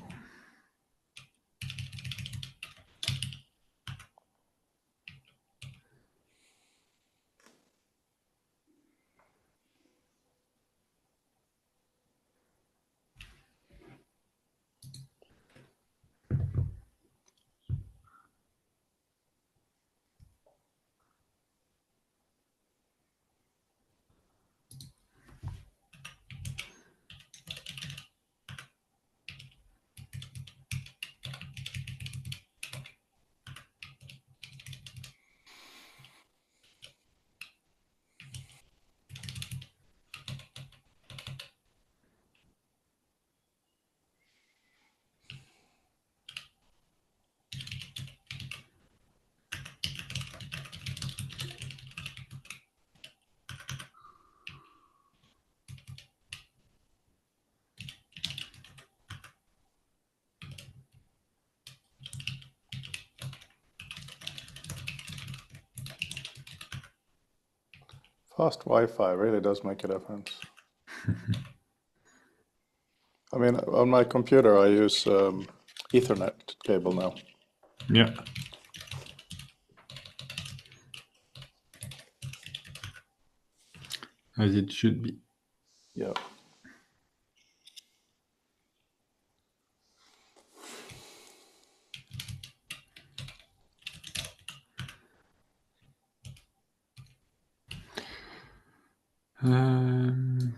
Fast Wi-Fi really does make a difference. I mean, on my computer, I use Ethernet cable now. yeah. As it should be. Yeah.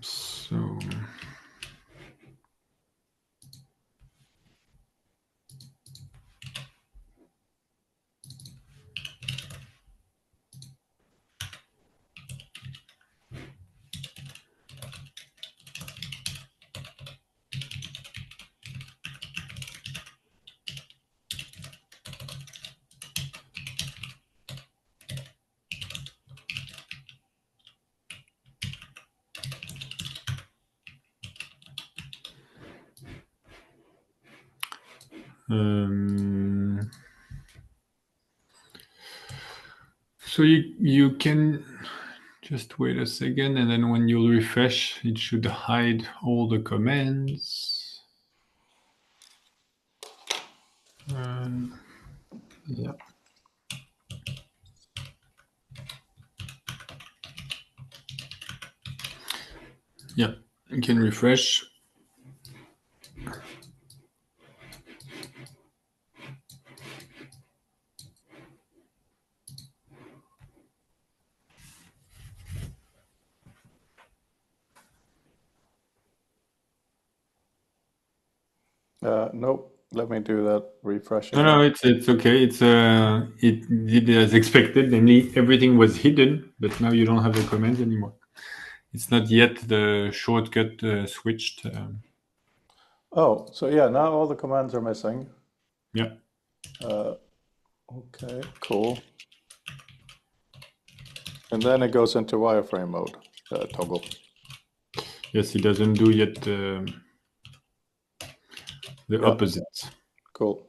So So you can just wait a second, and then when you refresh, it should hide all the commands. Yeah. Yeah, you can refresh. Nope. Let me do that. Refresh No, again. no, it's okay. It did as expected. Namely, everything was hidden, but now you don't have the commands anymore. It's not yet the shortcut switched. Oh, so yeah, now all the commands are missing. Yeah. Okay, cool. And then it goes into wireframe mode, toggle. Yes, it doesn't do yet the Yeah. opposite. Cool.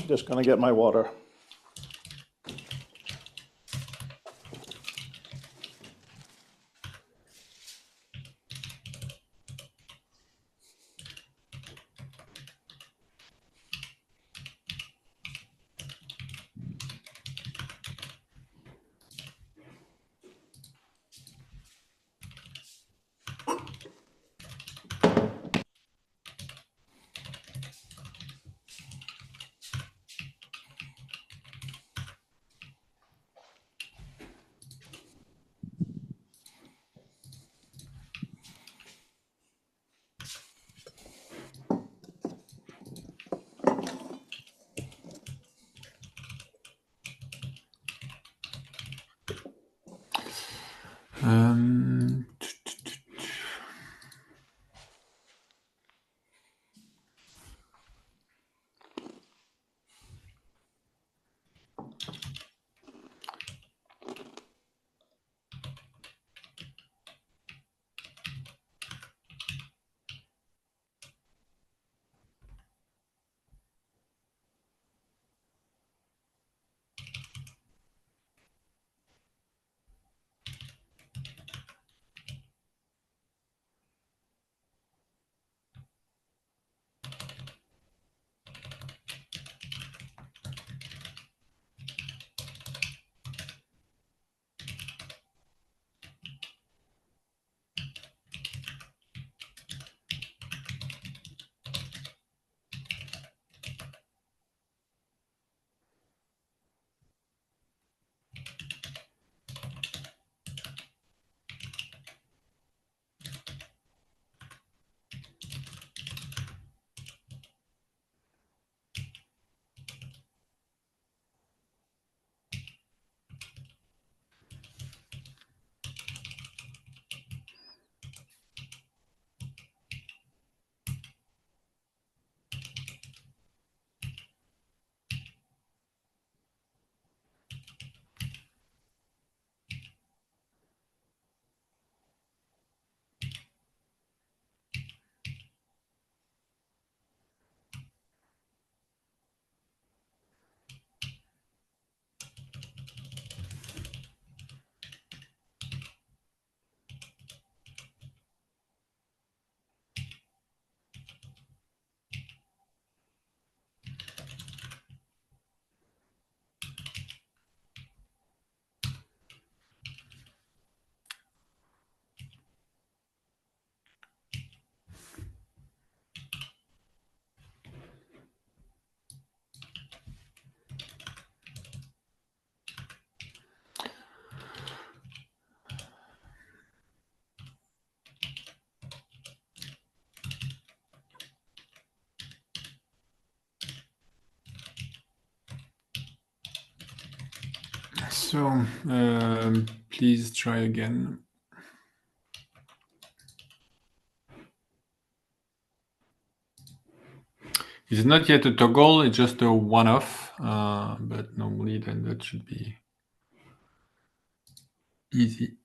Just gonna get my water. Um, so please try again. It's not yet a toggle, it's just a one-off, but normally then that should be easy.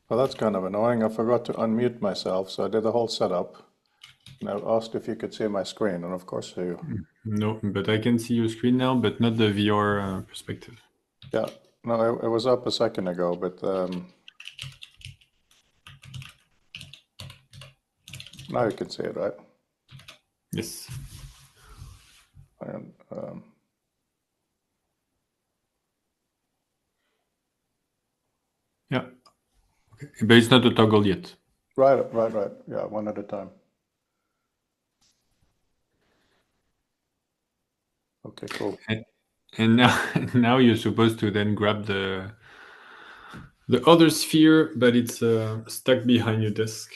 Well, that's kind of annoying. I forgot to unmute myself, so I did the whole setup. And I asked if you could see my screen, and of course you. No, but I can see your screen now, but not the VR perspective. Yeah, no, it was up a second ago, but now you can see it, right? Yes. And, Yeah. Okay. But it's not a toggle yet. right. Yeah, one at a time. Okay, cool. And now, now you're supposed to then grab the other sphere, but it's stuck behind your desk.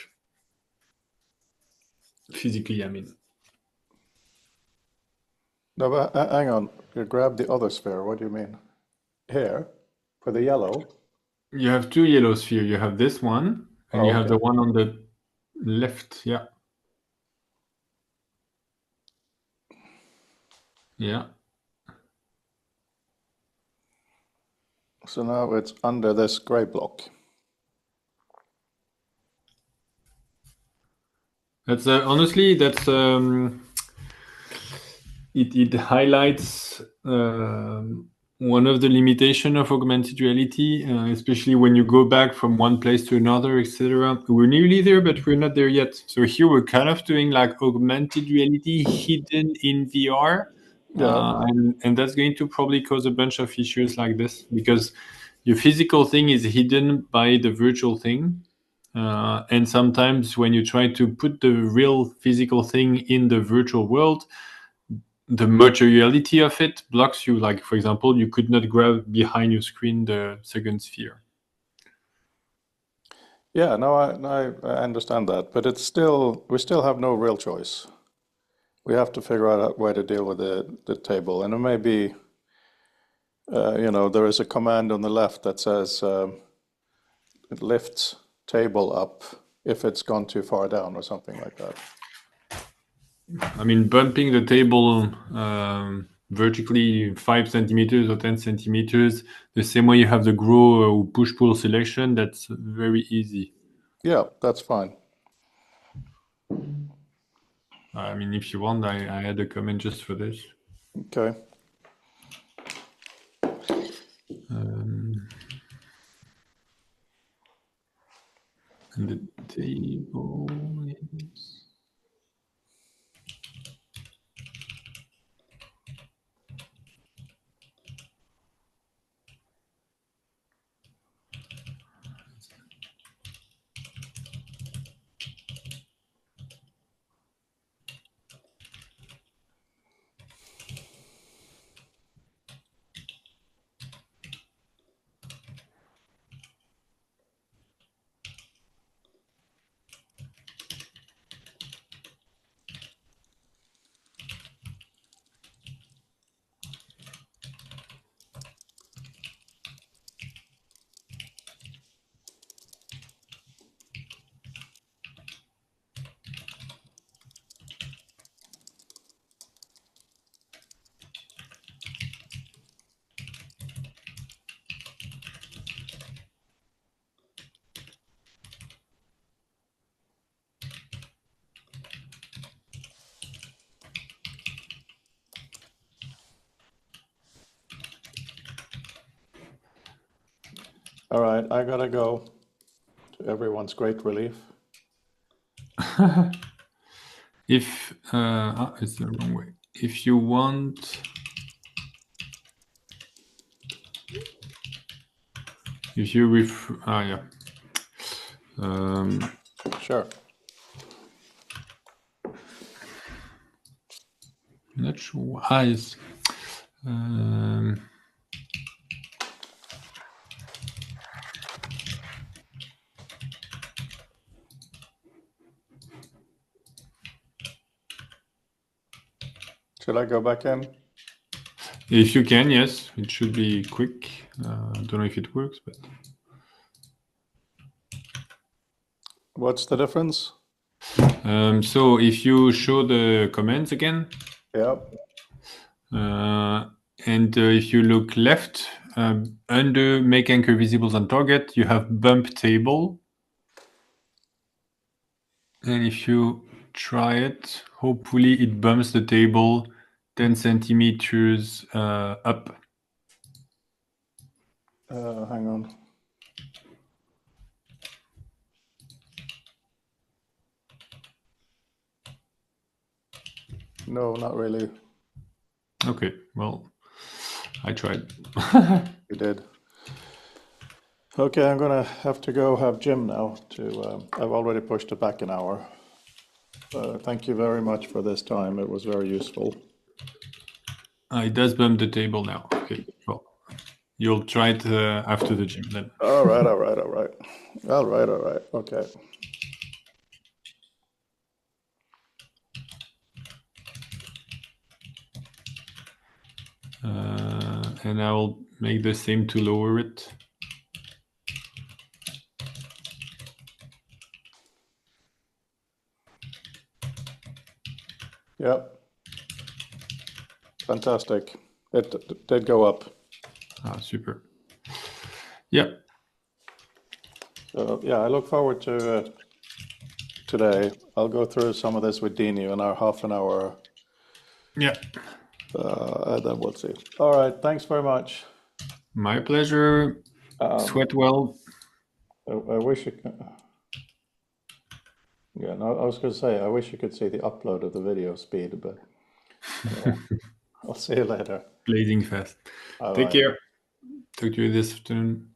Physically, I mean. No, but hang on. You grab the other sphere. What do you mean? Here, for the yellow. You have two yellow spheres. You have this one, and Oh, you have okay. the one on the left. Yeah. Yeah. So now it's under this gray block. That's honestly, that's it highlights one of the limitation of augmented reality, especially when you go back from one place to another, etc. We're nearly there, but we're not there yet. So here we're kind of doing like augmented reality hidden in VR. Yeah. And that's going to probably cause a bunch of issues like this because your physical thing is hidden by the virtual thing. And sometimes when you try to put the real physical thing in the virtual world, the materiality of it blocks you. Like, for example, you could not grab behind your screen the second sphere. Yeah, no, I understand that, but it's still, we still have no real choice. We have to figure out a way to deal with the table. And it may be, there is a command on the left that says it lifts table up if it's gone too far down or something like that. I mean, bumping the table vertically 5 centimeters or 10 centimeters, the same way you have the grow or push-pull selection, that's very easy. Yeah, that's fine. I mean, if you want, I had a comment just for this. Okay. And the table is... All right, I gotta go, to everyone's great relief. If it's the wrong way. If you want, if you yeah. Sure. Not sure why. Yes. Should I go back in? If you can, yes, it should be quick. I don't know if it works, but What's the difference? so if you show the commands again, Yep. and if you look left under make anchor visible on target, you have bump table, and if you try it, hopefully it bumps the table 10 centimeters up. Hang on. No, not really. Okay, well, I tried. You did. Okay, I'm gonna have to go have gym now. I've already pushed it back an hour. Thank you very much for this time. It was very useful. It does bump the table now. Okay, well, you'll try it after the gym then. All right, all right, all right. All right, all right. Okay. And I will make the same to lower it. Yep. Fantastic. It did go up. Super. Yeah. So yeah, I look forward to today. I'll go through some of this with Dini in our half an hour. Yeah. And then we'll see. All right. Thanks very much. My pleasure. Sweat well. I wish you could. Yeah, no, I was going to say, I wish you could see the upload of the video speed, but I'll see you later. Blazing fast. All Take right. care. Talk to you this afternoon.